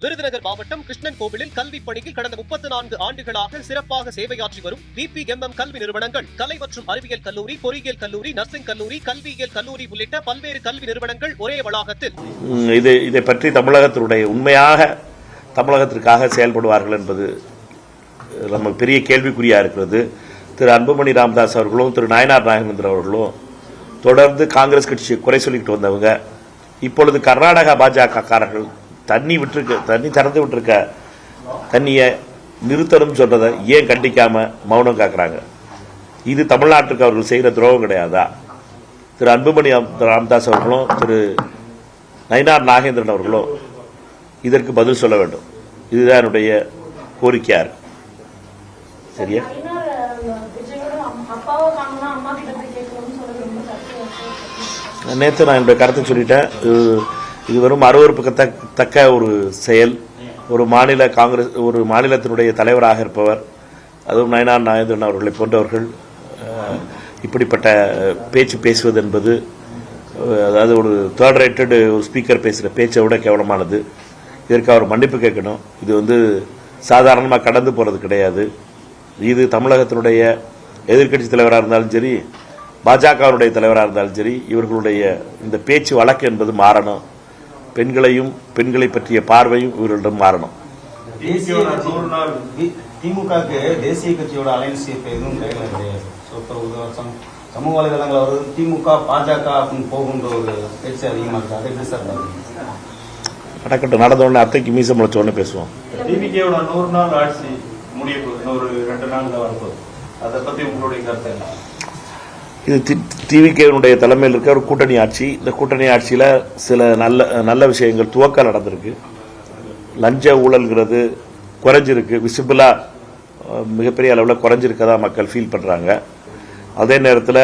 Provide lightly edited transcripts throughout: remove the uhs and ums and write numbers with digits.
விருதுநகர் மாவட்டம் கிருஷ்ணன் கோவிலில் கல்விப் பணியில் கடந்த 34 ஆண்டுகளாக சிறப்பாக சேவையாற்றி வரும் VPMM கல்வி நிறுவனங்கள், கலை மற்றும் அறிவியல் கல்லூரி, பொறியியல் கல்லூரி, நர்சிங் கல்லூரி, கல்வியியல் கல்லூரி உள்ளிட்ட பல்வேறு கல்வி நிறுவனங்கள் ஒரே வளாகத்தில் இதை பற்றி தமிழகத்தினுடைய உண்மையாக தமிழகத்திற்காக செயல்படுவார்கள் என்பது நம்ம பெரிய கேள்விக்குறியா இருக்கிறது. திரு அன்புமணி ராமதாஸ் அவர்களும் திரு நயனார் நாகேந்திரன் அவர்களும் தொடர்ந்து காங்கிரஸ் கட்சியை குறை சொல்லிட்டு வந்தவங்க, இப்பொழுது கர்நாடகா பாஜக காரர்கள் தண்ணி திறந்து விட்டுருக்க தண்ணியை நிறுத்தணும் சொல்றதை ஏன் கண்டிக்காம மௌனம் காக்குறாங்க? இது தமிழ்நாட்டுக்கு அவர்கள் செய்கிற துரோகம் கிடையாதா? திரு அன்புமணி ராமதாஸ் அவர்களும் திரு நயினார் நாகேந்திரன் அவர்களும் இதற்கு பதில் சொல்ல வேண்டும். இதுதான் என்னுடைய கோரிக்கையா இருக்கு. சரியா? நேற்று நான் என்னுடைய கருத்தை சொல்லிட்டேன். இது வெறும் அருவருப்புக்கத்தக்க ஒரு செயல். ஒரு மாநிலத்தினுடைய தலைவராக இருப்பவர், அதுவும் நயினார் நாகேந்திரன் அவர்களை போன்றவர்கள் இப்படிப்பட்ட பேச்சு பேசுவது என்பது, அதாவது ஒரு தேர்ட் ரேட்டட் ஒரு ஸ்பீக்கர் பேசுகிற பேச்சை விட கேவலமானது. இதற்கு அவர் மன்னிப்பு கேட்கணும். இது சாதாரணமாக கடந்து போகிறது கிடையாது. இது தமிழகத்தினுடைய எதிர்க்கட்சி தலைவராக இருந்தாலும் சரி, பாஜகவுடைய தலைவராக இருந்தாலும் சரி, இவர்களுடைய இந்த பேச்சு வழக்கு என்பது மாறணும். பெண்களை பற்றிய பார்வையும் இவர்களிடம் மாறணும். திமுக தேசிய கட்சியோட அலைன்ஸ் எதுவும் கையில் கிடையாது. சமூக வலைதளங்கள் வருது திமுக பாஜக போகின்ற ஒரு பேச்சு அதிகமாக இருக்கு. அதை எப்படி சார் நடக்கட்டும், நடந்த உடனே அத்தைக்கு மீச முளைச்ச உடனே பேசுவோம். டிவிகேவோட 100 நாள் ஆட்சி முடிய போகுது, இன்னொரு 2 நாள் தான் வரப்போகுது. அதை பத்தி உங்களுடைய கருத்து என்ன? இது டிவிகேனுடைய தலைமையில் இருக்க ஒரு கூட்டணி ஆட்சி. இந்த கூட்டணி ஆட்சியில் சில நல்ல விஷயங்கள் துவக்கம் நடந்திருக்கு. லஞ்ச ஊழல்கிறது குறைஞ்சிருக்கு, விசிபிளா மிகப்பெரிய அளவில் குறைஞ்சிருக்கதா மக்கள் ஃபீல் பண்றாங்க. அதே நேரத்தில்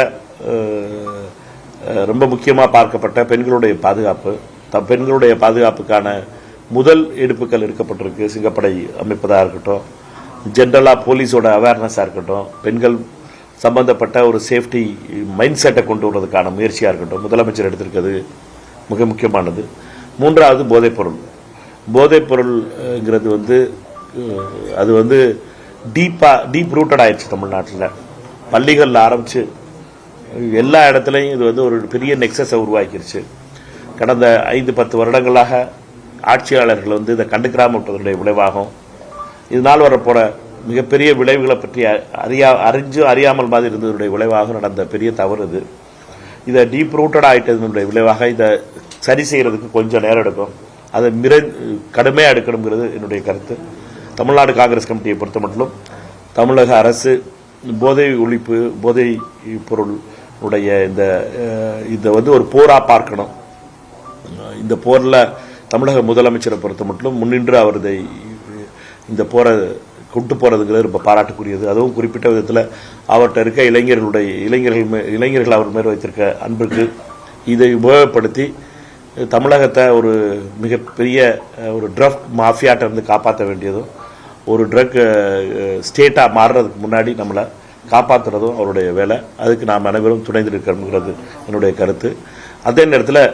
ரொம்ப முக்கியமாக பார்க்கப்பட்ட பெண்களுடைய பாதுகாப்புக்கான முதல் எடுப்புகள் எடுக்கப்பட்டிருக்கு. சிங்கப்படை அமைப்பதாக இருக்கட்டும், ஜென்ரலாக போலீஸோட அவேர்னஸாக இருக்கட்டும், பெண்கள் சம்பந்தப்பட்ட ஒரு சேஃப்டி மைண்ட் செட்டை கொண்டு வருவதற்கான முயற்சியாக இருக்கட்டும், முதலமைச்சர் எடுத்திருக்கிறது மிக முக்கியமானது. மூன்றாவது போதைப் பொருள்ங்கிறது அது டீப் ரூட்டட் ஆயிடுச்சு தமிழ்நாட்டில். பள்ளிகளில் ஆரம்பித்து எல்லா இடத்துலையும் இது ஒரு பெரிய நெக்ஸஸை உருவாக்கிருச்சு. கடந்த 5-10 வருடங்களாக ஆட்சியாளர்கள் இதை கண்டுக்கிறாம விட்டதனுடைய விளைவாகும். இதனால் வரப்போற மிகப்பெரிய விளைவுகளை பற்றி அறியாமல் மாதிரி இருந்ததுடைய விளைவாக நடந்த பெரிய தவறு இது. இதை டீப் ரூட்டட் ஆகிட்டதனுடைய விளைவாக இதை சரி செய்யறதுக்கு கொஞ்சம் நேரம் எடுக்கும். அதை கடுமையாக எடுக்கணுங்கிறது என்னுடைய கருத்து. தமிழ்நாடு காங்கிரஸ் கமிட்டியை பொறுத்த மட்டும் தமிழக அரசு போதை ஒழிப்பு, போதை பொருளுடைய இந்த ஒரு போரா பார்க்கணும். இந்த போரில் தமிழக முதலமைச்சரை பொறுத்த மட்டும் முன்னின்று அவர் இந்த போரை கொண்டு போறதுங்கிறது ரொம்ப பாராட்டுக்குரியது. அதுவும் குறிப்பிட்ட விதத்தில் அவர்கிட்ட இருக்க இளைஞர்கள் அவர் மேல் வைத்திருக்க அன்புக்கு இதை உபயோகப்படுத்தி தமிழகத்தை ஒரு மிகப்பெரிய ஒரு ட்ரக் மாஃபியாட்ட இருந்து காப்பாற்ற வேண்டியதும், ஒரு ட்ரக் ஸ்டேட்டாக மாறுறதுக்கு முன்னாடி நம்மளை காப்பாற்றுறதும் அவருடைய வேலை. அதுக்கு நாம் அனைவரும் துணைந்திருக்கிறோம்ங்கிறது என்னுடைய கருத்து. அதே நேரத்தில்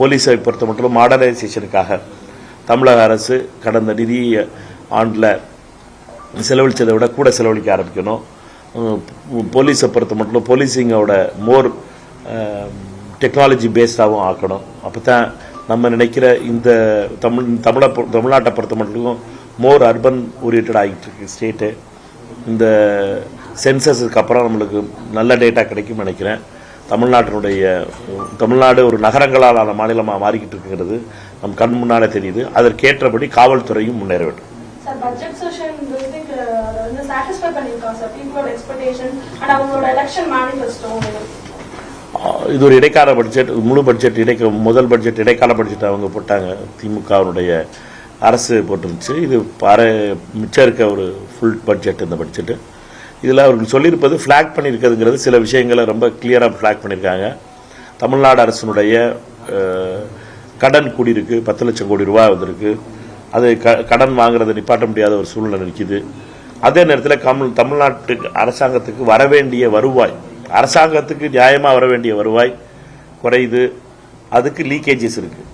போலீஸை பொறுத்த மட்டும் மாடர்னைசேஷனுக்காக தமிழக அரசு கடந்த நிதி ஆண்டில் செலவழிச்சதை விட கூட செலவழிக்க ஆரம்பிக்கணும். போலீஸை பொறுத்த மட்டும் போலீசிங்கோட மோர் டெக்னாலஜி பேஸ்டாகவும் ஆக்கணும். அப்போ தான் நம்ம நினைக்கிற இந்த தமிழ்நாட்டை பொறுத்த மட்டும் மோர் அர்பன் ஓரியன்ட் ஆகிட்டு இருக்கு ஸ்டேட்டு. இந்த சென்சஸுக்கு அப்புறம் நம்மளுக்கு நல்ல டேட்டா கிடைக்கும் நினைக்கிறேன். தமிழ்நாடு ஒரு நகரங்களாலான மாநிலமாக மாறிக்கிட்டு இருக்கிறது நம் கண் முன்னாலே தெரியுது. அதற்கேற்றபடி காவல்துறையும் முன்னேற வேண்டும். இது ஒரு இடைக்கால பட்ஜெட், முழு பட்ஜெட் முதல் பட்ஜெட் இடைக்கால பட்ஜெட் அவங்க போட்டாங்க. திமுகவுடைய அரசு போட்டுருந்துச்சு. இது மிச்சம் இருக்க ஒரு ஃபுல் பட்ஜெட் இந்த பட்ஜெட்டு. இதில் அவர்கள் சொல்லியிருப்பது ஃபிளாக் பண்ணியிருக்கிறதுங்கிறது சில விஷயங்களை ரொம்ப கிளியராக ஃபிளாக் பண்ணியிருக்காங்க. தமிழ்நாடு அரசினுடைய கடன் கூடியிருக்கு, 10 லட்சம் கோடி ரூபாய் வந்திருக்கு. அது கடன் வாங்குறதை நிப்பாட்ட முடியாத ஒரு சூழ்நிலை நிற்கிது. அதே நேரத்தில் தமிழ்நாட்டு அரசாங்கத்துக்கு வரவேண்டிய வருவாய், அரசாங்கத்துக்கு நியாயமாக வர வேண்டிய வருவாய் குறையுது. அதுக்கு லீக்கேஜஸ் இருக்குது.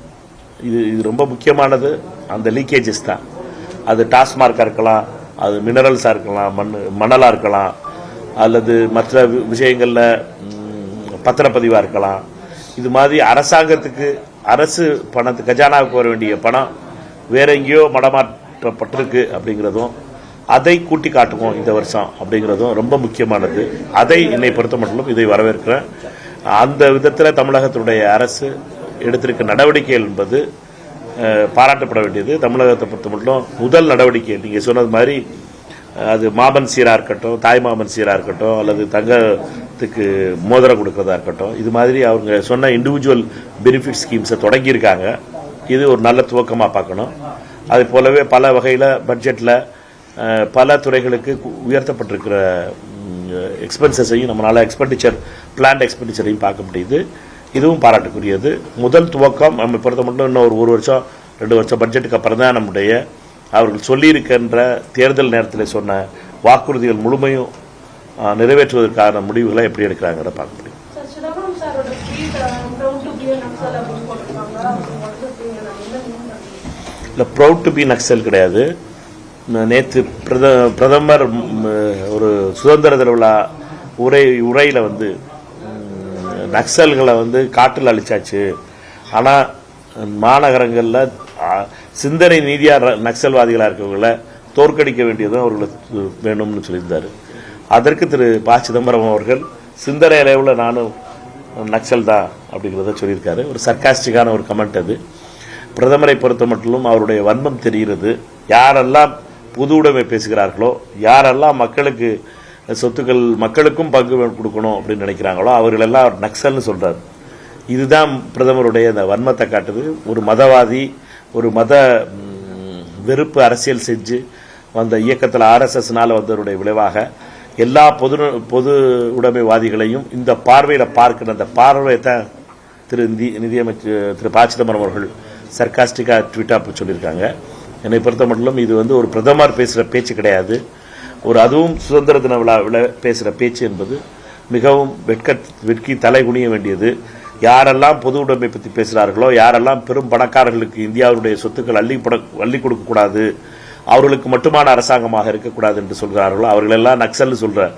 இது ரொம்ப முக்கியமானது. அந்த லீக்கேஜஸ் தான். அது டாஸ்மார்க்காக இருக்கலாம், அது மினரல்ஸாக இருக்கலாம், மணலாக இருக்கலாம், அல்லது மற்ற விஷயங்களில் பத்திரப்பதிவாக இருக்கலாம். இது மாதிரி அரசாங்கத்துக்கு அரசு பணத்து கஜானாவுக்கு வர வேண்டிய பணம் வேற எங்கேயோ மடமாற்றப்பட்டிருக்கு அப்படிங்கிறதும் அதை கூட்டி காட்டுவோம் இந்த வருஷம் அப்படிங்கிறதும் ரொம்ப முக்கியமானது. அதை என்னை பொறுத்த மட்டும் இதை வரவேற்கிறேன். அந்த விதத்தில் தமிழகத்தினுடைய அரசு எடுத்திருக்க நடவடிக்கைகள் என்பது பாராட்டப்பட வேண்டியது. தமிழகத்தை பொறுத்த மட்டும் முதல் நடவடிக்கை நீங்கள் சொன்னது மாதிரி அது மாமன் சீராக இருக்கட்டும், தாய் மாமன் சீராக இருக்கட்டும், அல்லது தங்கத்துக்கு மோதிரம் கொடுக்கறதா இருக்கட்டும், இது மாதிரி அவங்க சொன்ன இண்டிவிஜுவல் பெனிஃபிட் ஸ்கீம்ஸை தொடங்கியிருக்காங்க. இது ஒரு நல்ல துவக்கமாக பார்க்கணும். அது போலவே பல வகையில் பட்ஜெட்டில் பல துறைகளுக்கு உயர்த்தப்பட்டிருக்கிற எக்ஸ்பென்சஸையும் நம்மளால் பிளான்ட் எக்ஸ்பெண்டிச்சரையும் பார்க்க முடியுது. இதுவும் பாராட்டுக்குரியது. முதல் துவக்கம் நம்ம பொறுத்த மட்டும் இன்னும் ஒரு வருஷம் 2 வருஷம் பட்ஜெட்டுக்கு அப்புறம் தான் நம்முடைய அவர்கள் சொல்லியிருக்கின்ற தேர்தல் நேரத்தில் சொன்ன வாக்குறுதிகள் முழுமையும் நிறைவேற்றுவதற்கான முடிவுகளை எப்படி எடுக்கிறாங்கிறத பார்க்க முடியும். இல்லை, ப்ரௌட் டு பி நக்சல் கிடையாது. நேற்று பிரதமர் ஒரு சுதந்திர தின விழா உரையில் வந்து நக்சல்களை வந்து காட்டில் அழிச்சாச்சு, ஆனால் மாநகரங்களில் சிந்தனை நீதியாக நக்சல்வாதிகளாக இருக்கிறவங்களை தோற்கடிக்க வேண்டியதும் அவர்களுக்கு வேணும்னு சொல்லியிருந்தார். அதற்கு திரு ப. சிதம்பரம் அவர்கள் சிந்தனை அளவில் நானும் நக்சல் தான் அப்படிங்கிறத சொல்லியிருக்காரு. ஒரு சர்க்காஸ்டிக்கான ஒரு கமெண்ட் அது. பிரதமரை பொறுத்த மட்டும் அவருடைய வன்மம் தெரிகிறது. யாரெல்லாம் பொது உடைமை பேசுகிறார்களோ, யாரெல்லாம் மக்களுக்கு சொத்துக்கள் மக்களுக்கும் பங்கு கொடுக்கணும் அப்படின்னு நினைக்கிறாங்களோ அவர்களெல்லாம் நக்சல்னு சொல்றாரு. இதுதான் பிரதமருடைய அந்த வன்மத்தை காட்டுது. ஒரு மதவாதி, ஒரு மத வெறுப்பு அரசியல் செஞ்சு வந்த இயக்கத்தில் RSSனால வந்தவருடைய விளைவாக எல்லா பொது உடைமைவாதிகளையும் இந்த பார்வையில் பார்க்கிற அந்த பார்வையை தான் நிதியமைச்சர் திரு ப. சிதம்பரம் அவர்கள் சர்க்காஸ்டிக்காக ட்வீட்டாக சொல்லியிருக்காங்க. என்னை பொறுத்த மட்டும் இது வந்து ஒரு பிரதமர் பேசுகிற பேச்சு கிடையாது. அதுவும் சுதந்திர தின விழாவில் பேசுகிற பேச்சு என்பது மிகவும் வெட்கி தலை குனிய வேண்டியது. யாரெல்லாம் பொது உடைமை பற்றி பேசுகிறார்களோ, யாரெல்லாம் பெரும் பணக்காரர்களுக்கு இந்தியாவுடைய சொத்துக்கள் அள்ளி கொடுக்கக்கூடாது, அவர்களுக்கு மட்டுமான அரசாங்கமாக இருக்கக்கூடாது என்று சொல்கிறார்களோ அவர்களெல்லாம் நக்சல் சொல்ற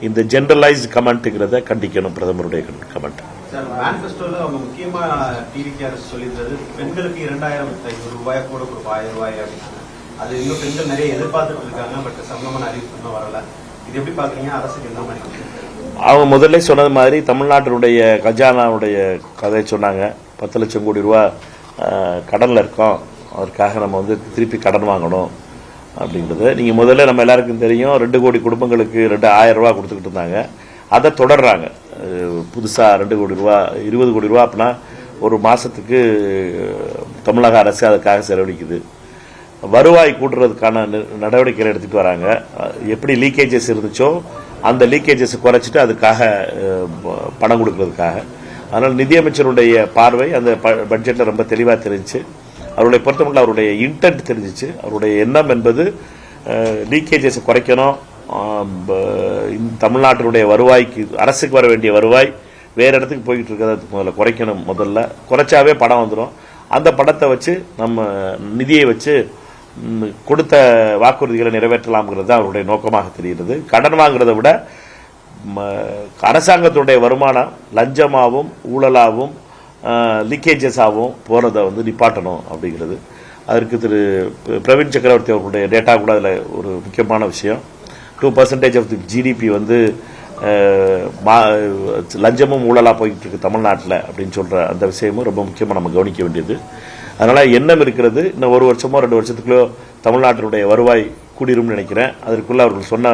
இந்த ஜெனரலைஸ்ட் கமெண்ட்ங்கிறத கண்டிக்கணும். பிரதமருடைய கமெண்ட். சார், மேனிஃபெஸ்டோல அவங்க முக்கியமா டிவிகே அரசு சொல்லியிருந்தது பெண்களுக்கு 2500 ரூபாய் கூட கொடுப்போம், 1000 ரூபாய் அப்படின்னு. அது இன்னும் பெண்கள் நிறைய எதிர்பார்த்துட்டு இருக்காங்க. பட் சம்பளமான அறிவிப்பு இன்னும் வரல. இது எப்படி பாக்குறீங்க? அரசுக்கு என்ன மாதிரி? அவங்க முதல்ல சொன்னது மாதிரி தமிழ்நாட்டினுடைய கஜானாவுடைய கதையை சொன்னாங்க. 10 லட்சம் கோடி ரூபா கடனில் இருக்கோம், அதற்காக நம்ம வந்து திருப்பி கடன் வாங்கணும் அப்படிங்கிறது. நீங்கள் முதல்ல நம்ம எல்லாருக்கும் தெரியும், 2 கோடி குடும்பங்களுக்கு 2000 ரூபா கொடுத்துக்கிட்டு இருந்தாங்க. அதை தொடர்றாங்க. புதுசாக 2 கோடி ரூபா, 20 கோடி ரூபா அப்படின்னா ஒரு மாதத்துக்கு தமிழக அரசு அதுக்காக செலவழிக்குது. வருவாய் கூட்டுறதுக்கான நடவடிக்கைகள் எடுத்துகிட்டு வராங்க. எப்படி லீக்கேஜஸ் இருந்துச்சோ அந்த லீக்கேஜஸ் குறைச்சிட்டு அதுக்காக பணம் கொடுக்கறதுக்காக. அதனால் நிதியமைச்சருடைய பார்வை அந்த பட்ஜெட்டில் ரொம்ப தெளிவாக தெரிஞ்சு, அவருடைய பொறுத்தமட்டில் அவருடைய இன்டென்ட் தெரிஞ்சிச்சு. அவருடைய எண்ணம் என்பது லீக்கேஜஸ் குறைக்கணும். தமிழ்நாட்டினுடைய வருவாய்க்கு, அரசுக்கு வர வேண்டிய வருவாய் வேறு இடத்துக்கு போய்கிட்டு இருக்கிறத முதல்ல குறைக்கணும். முதல்ல குறைச்சாவே பணம் வந்துடும். அந்த பணத்தை வச்சு நம்ம நிதியை வச்சு கொடுத்த வாக்குறுதிகளை நிறைவேற்றலாம்ங்கிறது தான் அவருடைய நோக்கமாக தெரிகிறது. கடன் வாங்குறதை விட அரசாங்கத்துடைய வருமானம் லஞ்சமாகவும் ஊழலாகவும் லீக்கேஜஸாகவும் போகிறத வந்து நிப்பாட்டணும் அப்படிங்கிறது. அதற்கு திரு பிரவீன் சக்கரவர்த்தி அவர்களுடைய டேட்டா கூட அதில் ஒரு முக்கியமான விஷயம். 2% ஆஃப் தி ஜிடிபி வந்து லஞ்சமும் ஊழலாக போய்கிட்டு இருக்கு தமிழ்நாட்டில் அப்படின்னு சொல்கிற அந்த விஷயமும் ரொம்ப முக்கியமாக நம்ம கவனிக்க வேண்டியது. அதனால் எண்ணம் இருக்கிறது, இன்னும் 1 வருஷமோ 2 வருஷத்துக்குள்ளோ தமிழ்நாட்டினுடைய வருவாய் கூடிரும்னு நினைக்கிறேன். அதற்குள்ளே அவர்கள் சொன்ன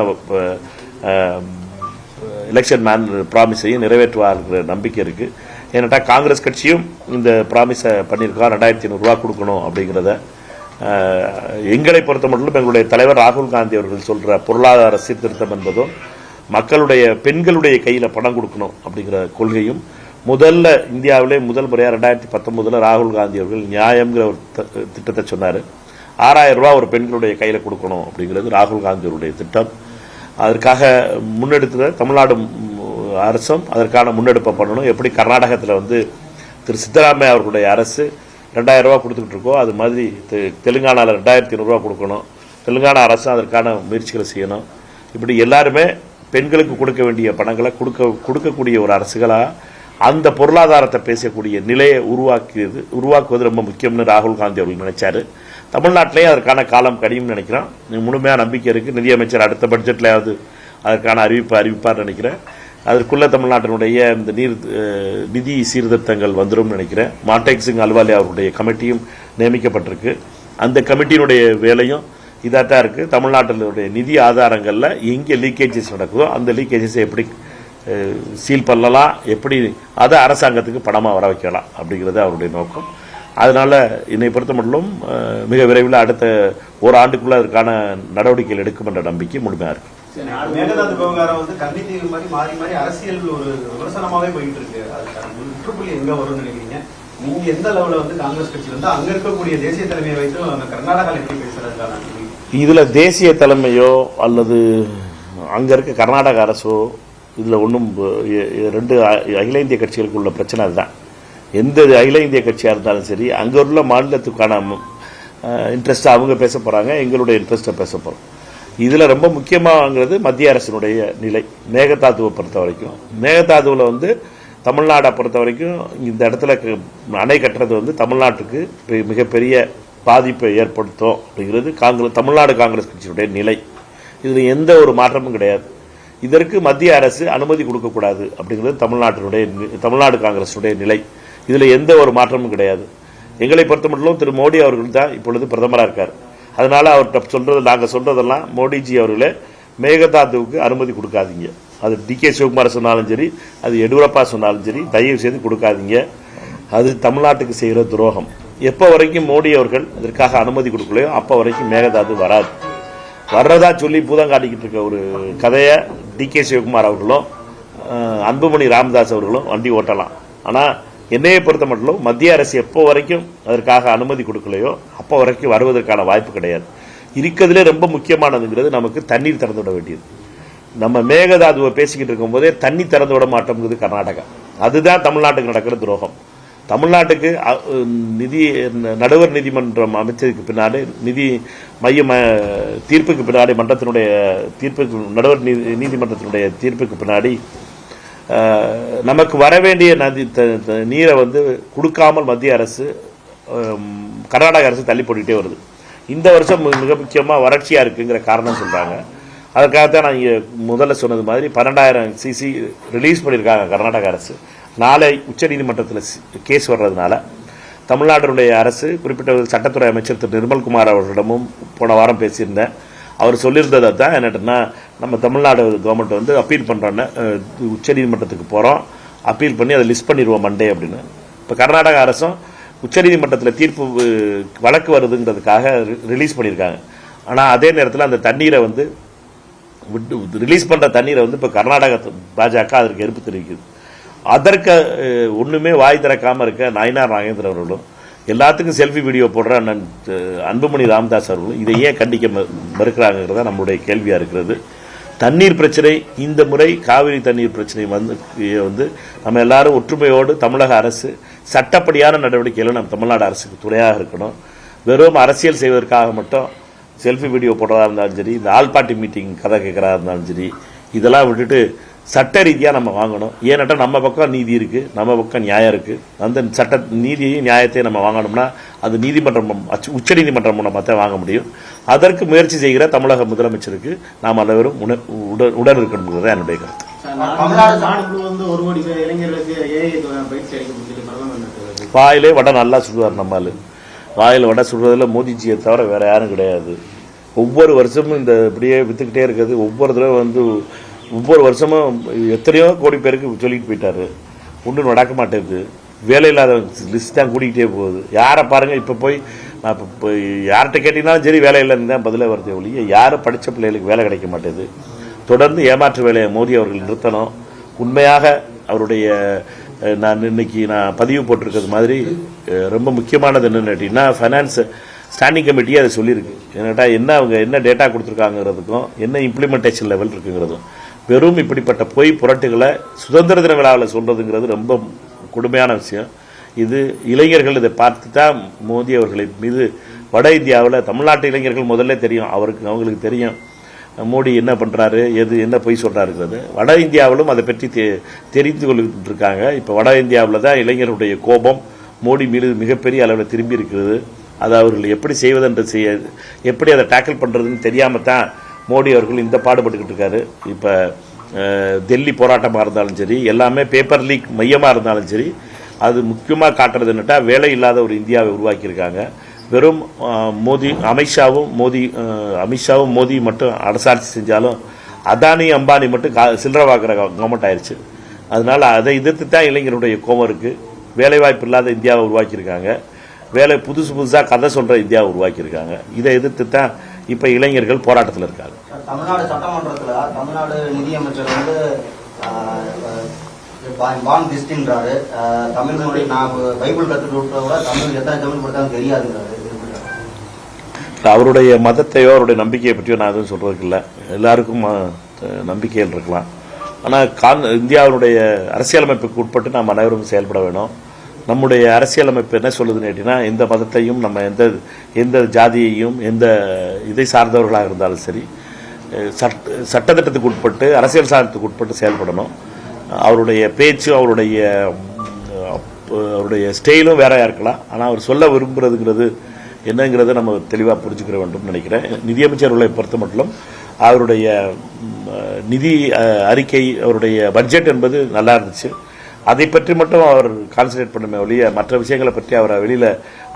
எலெக்ஷன் ப்ராமிஸையும் நிறைவேற்றுவார்கிற நம்பிக்கை இருக்குது. ஏன்னாட்டா காங்கிரஸ் கட்சியும் இந்த ப்ராமிஸை பண்ணியிருக்கோம், 2500 ரூபா கொடுக்கணும் அப்படிங்கிறத. எங்களை பொறுத்த மட்டும் எங்களுடைய தலைவர் ராகுல் காந்தி அவர்கள் சொல்கிற பொருளாதார சீர்திருத்தம் என்பதும் மக்களுடைய பெண்களுடைய கையில் பணம் கொடுக்கணும் அப்படிங்கிற கொள்கையும் முதல்ல இந்தியாவிலே முதல் முறையாக 2019 ராகுல் காந்தி அவர்கள் நியாயம்ங்கிற ஒரு திட்டத்தை சொன்னார். 6000 ரூபா ஒரு பெண்களுடைய கையில் கொடுக்கணும் அப்படிங்கிறது ராகுல் காந்தியுடைய திட்டம். அதற்காக முன்னெடுத்த தமிழ்நாடு அரசும் அதற்கான முன்னெடுப்பை பண்ணணும். எப்படி கர்நாடகத்தில் வந்து திரு சித்தராமையா அவர்களுடைய அரசு 2000 ரூபா கொடுத்துக்கிட்டு இருக்கோம். அது மாதிரி தெலுங்கானாவில் 2500 ரூபா கொடுக்கணும். தெலுங்கானா அரசு அதற்கான முயற்சிகளை செய்யணும். இப்படி எல்லாருமே பெண்களுக்கு கொடுக்க வேண்டிய பணங்களை கொடுக்கக்கூடிய ஒரு அரசுகளாக அந்த பொருளாதாரத்தை பேசக்கூடிய நிலையை உருவாக்குவது ரொம்ப முக்கியம்னு ராகுல் காந்தி அவர்கள் நினைச்சாரு. தமிழ்நாட்டிலேயே அதற்கான காலம் கடியும்னு நினைக்கிறோம். முழுமையாக நம்பிக்கை இருக்குது. நிதியமைச்சர் அடுத்த பட்ஜெட்லையாவது அதற்கான அறிவிப்பார் நினைக்கிறேன். அதற்குள்ள தமிழ்நாட்டினுடைய இந்த நிதி சீர்திருத்தங்கள் வந்துடும் நினைக்கிறேன். மான்டேக் சிங் அல்வாலே அவருடைய கமிட்டியும் நியமிக்கப்பட்டிருக்கு. அந்த கமிட்டியினுடைய வேலையும் இதாக தான் இருக்குது. தமிழ்நாட்டினுடைய நிதி ஆதாரங்களில் எங்கே லீக்கேஜஸ் நடக்குதோ அந்த லீக்கேஜஸை எப்படி சீல் பண்ணலாம், எப்படி அதை அரசாங்கத்துக்கு பணமாக வர வைக்கலாம் அப்படிங்கிறது அவருடைய நோக்கம். அதனால் என்னை பொறுத்த மட்டும் மிக விரைவில் அடுத்த ஓராண்டுக்குள்ளே அதற்கான நடவடிக்கைகள் எடுக்கும் என்ற நம்பிக்கை முழுமையாக இருக்குது. மேகதாது விவகாரம் வந்து கன்னித்தீவு மாதிரி மாறி மாறி அரசியல் ஒரு விமர்சனமாவே போயிட்டு இருக்கு. அதுக்கான முற்றுப்புள்ளி எங்க வரும்னு நினைக்கிறீங்க? நீங்க எந்த லெவலில் வந்து காங்கிரஸ் கட்சி வந்து அங்க இருக்கக்கூடிய தேசிய தலைமையை வைத்து அந்த கர்நாடகாவில் எப்படி பேசுறதுக்கான இதுல தேசிய தலைமையோ அல்லது அங்க இருக்க கர்நாடக அரசோ இதுல ஒன்றும் ரெண்டு அகில இந்திய கட்சிகளுக்கு உள்ள பிரச்சனை அதுதான். எந்த அகில இந்திய கட்சியா இருந்தாலும் சரி அங்க உள்ள மாநிலத்துக்கான இன்ட்ரெஸ்ட் அவங்க பேச போறாங்க, எங்களுடைய இன்ட்ரெஸ்ட்டை பேச போறோம். இதுல ரொம்ப முக்கியமாகிறது மத்திய அரசினுடைய நிலை. மேகதாதுவை பொறுத்த வரைக்கும் மேகதாதுவில் வந்து தமிழ்நாடை பொறுத்த வரைக்கும் இந்த இடத்துல அணை கட்டுறது வந்து தமிழ்நாட்டுக்கு மிகப்பெரிய பாதிப்பை ஏற்படுத்தும் அப்படிங்கிறது தமிழ்நாடு காங்கிரஸ் கட்சியினுடைய நிலை. இதில் எந்த ஒரு மாற்றமும் கிடையாது. இதற்கு மத்திய அரசு அனுமதி கொடுக்கக்கூடாது அப்படிங்கிறது தமிழ்நாடு காங்கிரஸுடைய நிலை. இதில் எந்த ஒரு மாற்றமும் கிடையாது. எங்களை பொறுத்த மட்டும் திரு மோடி அவர்கள் தான் இப்பொழுது பிரதமராக இருக்கார். அதனால அவர்கிட்ட நாங்கள் சொல்றதெல்லாம் மோடிஜி அவர்களே மேகதாதுவுக்கு அனுமதி கொடுக்காதீங்க. அது டி.கே. சிவகுமார் சொன்னாலும் சரி, அது எடியூரப்பா சொன்னாலும் சரி, தயவு செய்து கொடுக்காதீங்க. அது தமிழ்நாட்டுக்கு செய்கிற துரோகம். எப்போ வரைக்கும் மோடி அவர்கள் இதற்காக அனுமதி கொடுக்கலையோ அப்போ வரைக்கும் மேகதாது வராது. வர்றதா சொல்லி பூதம் காட்டிக்கிட்டு இருக்க ஒரு கதையை டி.கே. சிவகுமார் அவர்களும் அன்புமணி ராமதாஸ் அவர்களும் வண்டி ஓட்டலாம். ஆனால் என்னையை பொறுத்த மட்டும் மத்திய அரசு எப்போ வரைக்கும் அதற்காக அனுமதி கொடுக்கலையோ அப்போ வரைக்கும் வருவதற்கான வாய்ப்பு கிடையாது. இருக்கிறதுலே ரொம்ப முக்கியமானதுங்கிறது நமக்கு தண்ணீர் திறந்து விட வேண்டியது. நம்ம மேகதாதுவை பேசிக்கிட்டு இருக்கும் போதே தண்ணி திறந்து விட மாட்டோம்ங்கிறது கர்நாடகா. அதுதான் தமிழ்நாட்டுக்கு நடக்கிற துரோகம். தமிழ்நாட்டுக்கு நடுவர் நீதிமன்றம் அமைச்சதுக்கு பின்னாடி தீர்ப்புக்கு பின்னாடி நடுவர் நீதிமன்றத்தினுடைய தீர்ப்புக்கு பின்னாடி நமக்கு வர வேண்டிய நீரை வந்து கொடுக்காமல் மத்திய அரசு கர்நாடக அரசு தள்ளி போட்டுக்கிட்டே வருது. இந்த வருஷம் மிக முக்கியமாக வறட்சியாக இருக்குங்கிற காரணம் சொல்கிறாங்க. அதற்காகத்தான் நான் இங்கே முதல்ல சொன்னது மாதிரி 12,000 cc ரிலீஸ் பண்ணியிருக்காங்க கர்நாடக அரசு. நாளை உச்சநீதிமன்றத்தில் கேஸ் வர்றதுனால தமிழ்நாட்டினுடைய அரசு குறிப்பிட்ட சட்டத்துறை அமைச்சர் திரு நிர்மல்குமார் அவர்களிடமும் போன வாரம் பேசியிருந்தேன். அவர் சொல்லியிருந்ததை தான் என்னட்டுன்னா, நம்ம தமிழ்நாடு கவர்மெண்ட் வந்து அப்பீல் பண்ணுறோன்னு உச்சநீதிமன்றத்துக்கு போகிறோம், அப்பீல் பண்ணி அதை லிஸ்ட் பண்ணிடுவோம் மண்டே அப்படின்னு. இப்போ கர்நாடக அரசும் உச்சநீதிமன்றத்தில் தீர்ப்பு வழக்கு வருதுங்கிறதுக்காக ரிலீஸ் பண்ணியிருக்காங்க. ஆனால் அதே நேரத்தில் அந்த தண்ணீரை வந்து ரிலீஸ் பண்ணுற தண்ணீரை வந்து இப்போ கர்நாடக பாஜக அதற்கு எதிர்ப்பு தெரிவிக்குது. அதற்கு ஒன்றுமே வாய் திறக்காமல் இருக்க நயினார் நாகேந்திரன் அவர்களும் எல்லாத்துக்கும் செல்ஃபி வீடியோ போடுற அண்ணன் அன்புமணி ராமதாஸ் அவர்களும் இதை ஏன் கண்டிக்க மறுக்கிறாங்கிறதா நம்முடைய கேள்வியாக இருக்கிறது. தண்ணீர் பிரச்சனை இந்த முறை காவிரி தண்ணீர் பிரச்சனை வந்து நம்ம எல்லாரும் ஒற்றுமையோடு தமிழக அரசு சட்டப்படியான நடவடிக்கைகளை நம்ம தமிழ்நாடு அரசுக்கு துணையாக இருக்கணும். வெறும் அரசியல் செய்வதற்காக மட்டும் செல்ஃபி வீடியோ போடுறதா இருந்தாலும் சரி, இந்த ஆல் பார்ட்டி மீட்டிங் கதை கேட்குறதா இருந்தாலும் சரி, இதெல்லாம் விட்டுட்டு சட்ட ரீதியாக நம்ம வாங்கணும். ஏன்னாட்டா நம்ம பக்கம் நீதி இருக்குது, நம்ம பக்கம் நியாயம் இருக்குது. அந்த சட்ட நீதியையும் நியாயத்தையும் நம்ம வாங்கணும்னா அது உச்ச நீதிமன்றம் மூலமாக தான் வாங்க முடியும். அதற்கு முயற்சி செய்கிற தமிழக முதலமைச்சருக்கு நாம் அனைவரும் உடன் இருக்கணுங்கிறது என்னுடைய கருத்து. வாயிலே வடை நல்லா சுடுவார் நம்மால். வாயில் வடை சுடுறதுல மோதிஜியை தவிர வேற யாரும் கிடையாது. ஒவ்வொரு வருஷமும் இந்த இப்படியே வித்துக்கிட்டே இருக்குது. ஒவ்வொரு தடவை வந்து ஒவ்வொரு வருஷமும் எத்தனையோ கோடி பேருக்கு சொல்லிட்டு போயிட்டாரு. ஒன்றும் நடக்க மாட்டேங்குது. வேலை இல்லாத லிஸ்ட் தான் கூட்டிகிட்டே போகுது. யாரை பாருங்கள், இப்போ போய் நான் இப்போ யார்கிட்ட கேட்டிங்கனாலும் சரி வேலை இல்லைன்னு தான் பதிலே வருது ஒழிய யாரும் படித்த பிள்ளைகளுக்கு வேலை கிடைக்க மாட்டேது. தொடர்ந்து ஏமாற்று வேலையை மோடி அவர்கள் நிறுத்தணும். உண்மையாக அவருடைய நான் இன்னைக்கு பதிவு போட்டிருக்கிறது மாதிரி ரொம்ப முக்கியமானது என்னென்னு கேட்டிங்கன்னா, ஃபைனான்ஸ் ஸ்டாண்டிங் கமிட்டி அதை சொல்லியிருக்கு. ஏன்னாட்டா அவங்க என்ன டேட்டா கொடுத்துருக்காங்கிறதுக்கும் என்ன இம்ப்ளிமெண்டேஷன் லெவல் இருக்குங்கிறதும். வெறும் இப்படிப்பட்ட பொய் புரட்டுகளை சுதந்திர தின விழாவில் சொல்கிறதுங்கிறது ரொம்ப கொடுமையான விஷயம். இது இளைஞர்கள் இதை பார்த்து தான் மோடி அவர்களை மீது வட இந்தியாவில் தமிழ்நாட்டு இளைஞர்கள் முதல்ல தெரியும், அவங்களுக்கு தெரியும் மோடி என்ன பண்ணுறாரு, என்ன பொய் சொல்கிறாருங்கிறது. வட இந்தியாவிலும் அதை பற்றி தெரிந்து கொள்ளிட்டு இருக்காங்க. இப்போ வட இந்தியாவில் தான் இளைஞர்களுடைய கோபம் மோடி மீது மிகப்பெரிய அளவில் திரும்பி இருக்கிறது. அதை அவர்கள் எப்படி செய்வதென்று எப்படி அதை டேக்கிள் பண்ணுறதுன்னு தெரியாமல் தான் மோடி அவர்கள் இந்த பாடுபட்டுக்கிட்டு இருக்காரு. இப்போ டெல்லி போராட்டமாக இருந்தாலும் சரி, எல்லாமே பேப்பர் லீக் மையமாக இருந்தாலும் சரி, அது முக்கியமாக காட்டுறது என்னட்டா வேலை இல்லாத ஒரு இந்தியாவை உருவாக்கியிருக்காங்க. வெறும் அமித்ஷாவும் மோடி மட்டும் அரசாட்சி செஞ்சாலும் அதானி அம்பானி மட்டும் சில்லறை வாக்குற கவர்மெண்ட் ஆயிடுச்சு. அதனால அதை எதிர்த்து தான் இளைஞருடைய கோபம் இருக்குது. வேலைவாய்ப்பு இல்லாத இந்தியாவை உருவாக்கியிருக்காங்க, புதுசாக கதை சொல்கிற இந்தியாவை உருவாக்கியிருக்காங்க. இதை எதிர்த்து தான் இப்போ இளைஞர்கள் போராட்டத்தில் இருக்காங்க. தமிழ்நாடு சட்டமன்றத்தில் தமிழ்நாடு நிதியமைச்சர் வந்து பான் திஸ்டின்றாரு. தமிழ் மொழி நான் பைபிள் கற்றுக்கிட்ட கூட தமிழ் எத்தனை தமிழ் படித்தாலும் தெரியாதுங்கிறாரு. அவருடைய மதத்தையோ அவருடைய நம்பிக்கையை பற்றியோ நான் எதுவும் சொல்றதுக்கு இல்லை. எல்லாருக்கும் நம்பிக்கைகள் இருக்கலாம். ஆனால் இந்தியாவுடைய அரசியலமைப்புக்கு உட்பட்டு நாம் அனைவரும் செயல்பட வேணும். நம்முடைய அரசியலமைப்பு என்ன சொல்லுதுன்னு கேட்டீங்கன்னா, எந்த மதத்தையும் நம்ம எந்த ஜாதியையும் எந்த இதை சார்ந்தவர்களாக இருந்தாலும் சரி சட்டத்திட்டத்துக்கு உட்பட்டு அரசியல் சாதனத்துக்கு உட்பட்டு செயல்படணும். அவருடைய பேச்சு அவருடைய ஸ்டைலும் வேறையாக இருக்கலாம். ஆனால் அவர் சொல்ல விரும்புகிறதுங்கிறது என்னங்கிறத நம்ம தெளிவாக புரிஞ்சுக்கிற வேண்டும் நினைக்கிறேன். நிதியமைச்சர்களை பொறுத்த மட்டும் அவருடைய நிதி அறிக்கை, அவருடைய பட்ஜெட் என்பது நல்லா இருந்துச்சு. அதை பற்றி மட்டும் அவர் கான்சன்ட்ரேட் பண்ணுமே ஒழிய மற்ற விஷயங்களை பற்றி அவரை வெளியில்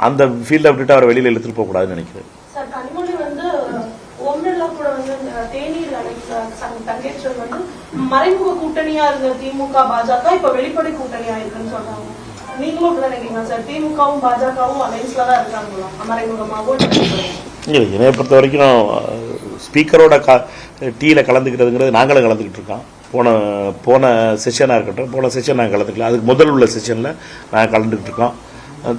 அந்த ஃபீல்டை விட்டுட்டு அவரை வெளியில் எடுத்துகிட்டு போகக்கூடாதுன்னு நினைக்கிறேன். மறைமுக கூட்டணியா இருந்த திமுக பாஜக இப்ப வெளிப்படை கூட்டணியா இருக்குன்னு சொல்றாங்க. நீங்களும் அப்படிதான் நினைக்கிறீங்களா சார்? திமுகவும் பாஜகவும் அலைன்ஸ்ல தான் இருக்காங்களா மறைமுகமாகவும்? என்னை பொறுத்த வரைக்கும் ஸ்பீக்கரோட டீல கலந்துக்கிறதுங்கிறது நாங்களும் கலந்துக்கிட்டு இருக்கோம். போன செஷனாக இருக்கட்டும், போன செஷன் நாங்கள் கலந்துக்கலாம். அதுக்கு முதல் உள்ள செஷனில் நாங்கள் கலந்துக்கிட்டு இருக்கோம்.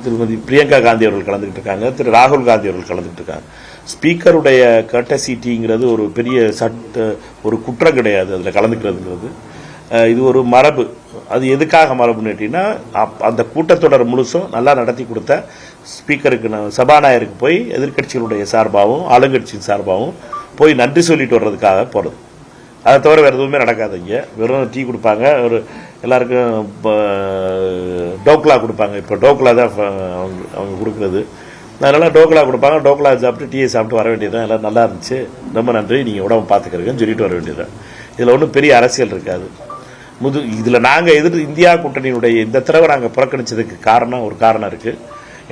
திருமதி பிரியங்கா காந்தி அவர்கள் கலந்துக்கிட்டு இருக்காங்க, திரு ராகுல் காந்தி அவர்கள் கலந்துக்கிட்டு இருக்காங்க. ஸ்பீக்கருடைய கர்டசிட்டிங்கிறது ஒரு பெரிய ஒரு குற்றம் கிடையாது. அதில் கலந்துக்கிறதுங்கிறது இது ஒரு மரபு. அது எதுக்காக மரபுன்னு கேட்டிங்கன்னா, அந்த கூட்டத்தொடர் முழுசும் நல்லா நடத்தி கொடுத்த ஸ்பீக்கருக்கு சபாநாயகருக்கு போய் எதிர்கட்சிகளுடைய சார்பாகவும் ஆளுங்கட்சியின் சார்பாகவும் போய் நன்றி சொல்லிட்டு வர்றதுக்காக போகிறது. அதை தவிர வேறு எதுவுமே நடக்காது. இங்கே வெறும் டீ கொடுப்பாங்க, ஒரு எல்லாருக்கும் டோக்லா கொடுப்பாங்க. இப்போ டோக்லா தான் அவங்க கொடுக்குறது. அதனால் டோக்லா கொடுப்பாங்க, டோக்லா சாப்பிட்டு டீயை சாப்பிட்டு வர வேண்டியதுதான். எல்லாம் நல்லா இருந்துச்சு, ரொம்ப நன்றி, நீங்கள் உடம்பு பார்த்துக்கிறீங்கன்னு சொல்லிட்டு வர வேண்டியதுதான். இதில் ஒன்றும் பெரிய அரசியல் இருக்காது. இதில் நாங்கள் இந்தியா கூட்டணியினுடைய இந்த தடவை நாங்கள் புறக்கணித்ததுக்கு ஒரு காரணம் இருக்குது.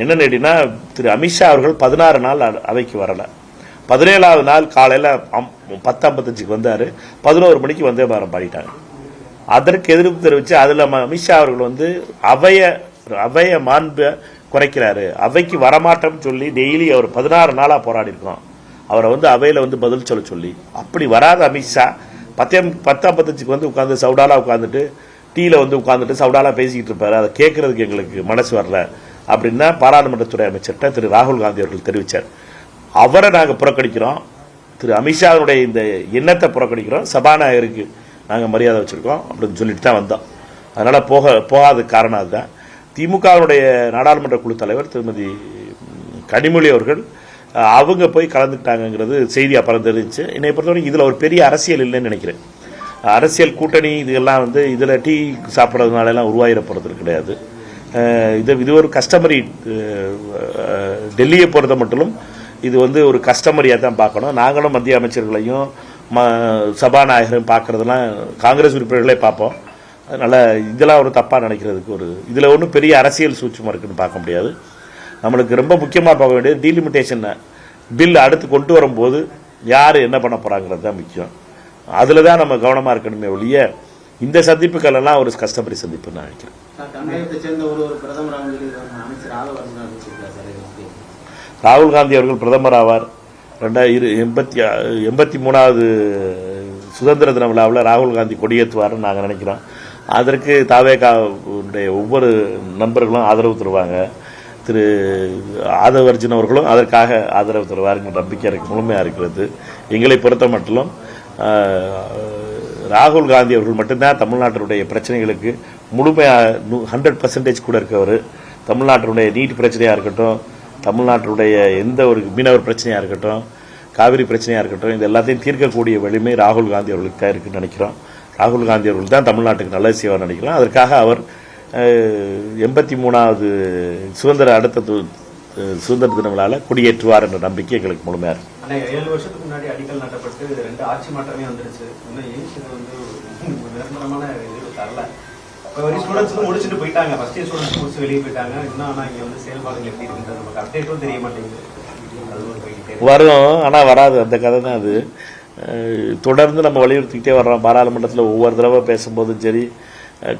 என்னென்னு கேட்டிங்கன்னா, திரு அமித்ஷா அவர்கள் 16 நாள் அவைக்கு வரலை. 17வது நாள் காலையில் 10:55 வந்தார். 11 மணிக்கு வந்தே பாரம் பாடிட்டாங்க. அதற்கு எதிர்ப்பு தெரிவித்து அதில் அமித்ஷா அவர்கள் அவைய மாண்பை குறைக்கிறாரு, அவைக்கு வரமாட்டோம்னு சொல்லி டெய்லி அவர் 16 நாளாக போராடி இருக்கோம். அவரை அவையில் பதில் சொல்ல சொல்லி, அப்படி வராத அமித்ஷா 10:55 உட்காந்து சவுடாலா உட்காந்துட்டு டீல உட்காந்துட்டு சவுடாலா பேசிக்கிட்டு இருப்பாரு. அதை கேட்கறதுக்கு எங்களுக்கு மனசு வரல அப்படின்னா பாராளுமன்றத்துறை அமைச்சர்கிட்ட திரு ராகுல் காந்தி அவர்கள் தெரிவித்தார். அவரை நாங்கள் புறக்கணிக்கிறோம், திரு அமித்ஷாவுடைய இந்த எண்ணத்தை புறக்கணிக்கிறோம், சபாநாயகருக்கு நாங்கள் மரியாதை வச்சுருக்கோம் அப்படின்னு சொல்லிட்டு தான் வந்தோம். அதனால் போகாத காரணம் அதுதான். திமுகவுடைய நாடாளுமன்ற குழு தலைவர் திருமதி கனிமொழி அவர்கள் அவங்க போய் கலந்துக்கிட்டாங்கிறது செய்தி அப்புறம் தெரிஞ்சு. என்னை பொறுத்தவரைக்கும் இதில் ஒரு பெரிய அரசியல் இல்லைன்னு நினைக்கிறேன். அரசியல் கூட்டணி இதெல்லாம் இதில் டீ சாப்பிட்றதுனாலலாம் உருவாகிட போகிறது கிடையாது. இது ஒரு கஸ்டமரி. டெல்லியை பொறுத்த மட்டும் இது ஒரு கஸ்டமரியாக தான் பார்க்கணும். நாங்களும் மத்திய அமைச்சர்களையும் சபாநாயகரையும் பார்க்குறதெல்லாம் காங்கிரஸ் உறுப்பினர்களே பார்ப்போம். அதனால் இதெல்லாம் ஒரு தப்பாக நினைக்கிறதுக்கு இதில் ஒன்றும் பெரிய அரசியல் சூட்சமாக இருக்குன்னு பார்க்க முடியாது. நம்மளுக்கு ரொம்ப முக்கியமாக பார்க்க வேண்டியது டீலிமிட்டேஷன் பில் அடுத்து கொண்டு வரும்போது யார் என்ன பண்ண போகிறாங்கிறது தான் முக்கியம். அதில் தான் நம்ம கவனமாக இருக்கணுமே ஒழிய இந்த சந்திப்புகள் எல்லாம் ஒரு கஸ்டமரி சந்திப்பு நான் நினைக்கிறேன். ராகுல் காந்தி அவர்கள் பிரதமர் ஆவார். 83வது சுதந்திர தின விழாவில் ராகுல் காந்தி கொடியேற்றுவார்னு நாங்கள் நினைக்கிறோம். அதற்கு தாவேகாவுடைய ஒவ்வொரு நண்பர்களும் ஆதரவு தருவாங்க. திரு ஆதவ் அர்ஜுன் அவர்களும் அதற்காக ஆதரவு தருவாருங்கிற நம்பிக்கை எனக்கு முழுமையாக இருக்கிறது. எங்களை பொறுத்த மட்டும் ராகுல் காந்தி அவர்கள் மட்டும்தான் தமிழ்நாட்டினுடைய பிரச்சனைகளுக்கு முழுமையாக 100% கூட இருக்கவர். தமிழ்நாட்டினுடைய நீட் பிரச்சனையாக இருக்கட்டும், தமிழ்நாட்டினுடைய எந்த ஒரு மீனவர் பிரச்சனையாக இருக்கட்டும், காவிரி பிரச்சனையாக இருக்கட்டும், இது எல்லாத்தையும் தீர்க்கக்கூடிய வலிமை ராகுல் காந்தி அவர்களுக்கு தான் இருக்குன்னு நினைக்கிறோம். ராகுல் காந்தி அவர்கள் தான் தமிழ்நாட்டுக்கு நல்லது செய்வார் நினைக்கிறோம். அதற்காக அவர் 83வது சுதந்திர தின விழாவில் கொடியேற்றுவார் என்ற நம்பிக்கை எங்களுக்கு முழுமையாக இருக்கு. ஆனா 7 வருஷத்துக்கு முன்னாடி அடிக்கல் நாட்டப்பட்டு 2 ஆட்சி மாற்றமே வந்துருச்சு. இன்னும் எய்ம்ஸ் இது வந்து நிரந்தரமான இது தரல. இப்போ வரைக்கும் ஸ்டூடெண்ட்ஸ் முடிச்சுட்டு போயிட்டாங்க. ஃபர்ஸ்ட் இயர் ஸ்டூடெண்ட்ஸ் முடிச்சு வெளியே போயிட்டாங்க. இன்னும் ஆனால் இங்கே வந்து செயல்பாடுகள் எப்படி இருக்குன்றது நமக்கு அப்டேட்டும் தெரிய மாட்டேங்குது. அது ஒரு போய்கிட்டே வரும், ஆனால் வராது. அந்த கதை தான் அது. தொடர்ந்து நம்ம வலியுறுத்திக்கிட்டே வர்றோம். பாராளுமன்றத்தில் ஒவ்வொரு தடவை பேசும்போதும் சரி,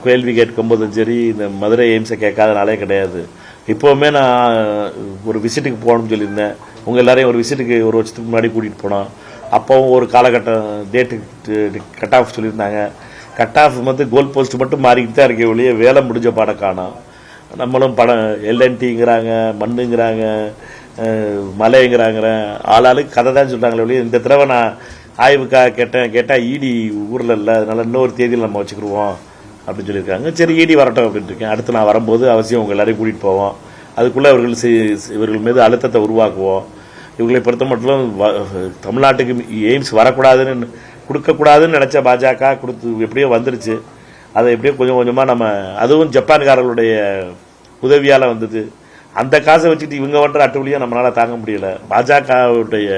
கேள்வி கேட்கும் போதும் சரி, இந்த மதுரை எய்ம்ஸை கேட்காத நாளே கிடையாது. இப்போவுமே நான் ஒரு விசிட்டுக்கு போகணும்னு சொல்லியிருந்தேன். உங்கள் எல்லாரையும் ஒரு விசிட்டுக்கு ஒரு வருஷத்துக்கு முன்னாடி கூட்டிகிட்டு போனோம். அப்போவும் ஒரு காலகட்டம் டேட்டு கட் ஆஃப் சொல்லியிருந்தாங்க. கட் ஆஃப் வந்து கோல் போஸ்ட் மட்டும் மாறிக்கிட்டு தான் இருக்க ஒழிய வேலை முடிஞ்ச பாடம் காணோம். நம்மளும் படம் எல்என்டிங்கிறாங்க, மண்ணுங்கிறாங்க, மலைங்கிறாங்கிற ஆளாளுக்கு கதை தான் சொல்கிறாங்களே ஒழிய இந்த தடவை நான் ஆய்வுக்காக கேட்டால் ஈடி ஊரில் இல்லை, அதனால் இன்னொரு தேதியில் நம்ம வச்சுக்கிடுவோம் அப்படின்னு சொல்லியிருக்காங்க. சரி, ஈடி வரட்டும் அப்படின்ட்டு இருக்கேன். அடுத்து நான் வரும்போது அவசியம் உங்கள் எல்லாரையும் கூட்டிகிட்டு போவோம். அதுக்குள்ளே இவர்கள் மீது அழுத்தத்தை உருவாக்குவோம். இவர்களை பொறுத்த மட்டும் தமிழ்நாட்டுக்கு எய்ம்ஸ் வரக்கூடாதுன்னு கொடுக்கக்கூடாதுன்னு நினச்ச பாஜக கொடுத்து எப்படியோ வந்துருச்சு. அதை எப்படியோ கொஞ்சம் கொஞ்சமாக நம்ம, அதுவும் ஜப்பான்காரர்களுடைய உதவியால் வந்தது. அந்த காசை வச்சுட்டு இவங்க பண்ணுற அட்டுவலியும் நம்மளால் தாங்க முடியல. பாஜகவுடைய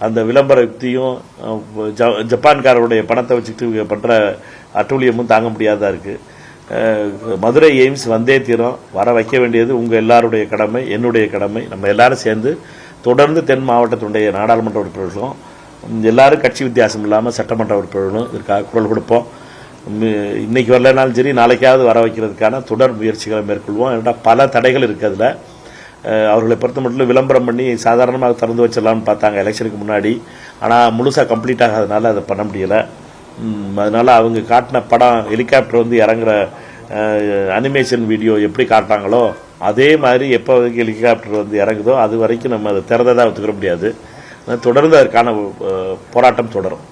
அந்த விளம்பர யுக்தியும் ஜப்பான்காரருடைய பணத்தை வச்சுக்கிட்டு இவங்க பண்ணுற அட்டூழியமும் தாங்க முடியாததாக இருக்குது. மதுரை எய்ம்ஸ் வந்தே தீரும். வர வைக்க வேண்டியது உங்கள் எல்லாருடைய கடமை, என்னுடைய கடமை. நம்ம எல்லாரும் சேர்ந்து தொடர்ந்து தென் மாவட்டத்தினுடைய நாடாளுமன்ற உறுப்பினர்களும் எல்லாரும் கட்சி வித்தியாசம் இல்லாமல் சட்டமன்ற உறுப்பினர்களும் இதற்காக குரல் கொடுப்போம். இன்னைக்கு வரலனாலும் சரி, நாளைக்காவது வர வைக்கிறதுக்கான தொடர் முயற்சிகளை மேற்கொள்வோம். ஏன்னா பல தடைகள் இருக்குது அதில். அவர்களை பொறுத்த மட்டும் விளம்பரம் பண்ணி சாதாரணமாக திறந்து வச்சிடலாம்னு பார்த்தாங்க எலெக்ஷனுக்கு முன்னாடி. ஆனால் முழுசாக கம்ப்ளீட் ஆகாதனால அதை பண்ண முடியலை. அதனால் அவங்க காட்டின படம், ஹெலிகாப்டர் வந்து இறங்குற அனிமேஷன் வீடியோ எப்படி காட்டுறாங்களோ அதே மாதிரி எப்போ ஹெலிகாப்டர் வந்து இறங்குதோ அது வரைக்கும் நம்ம அதை திறந்ததாக ஒத்துக்கிற முடியாது. தொடர்ந்து அதற்கான போராட்டம் தொடரும்.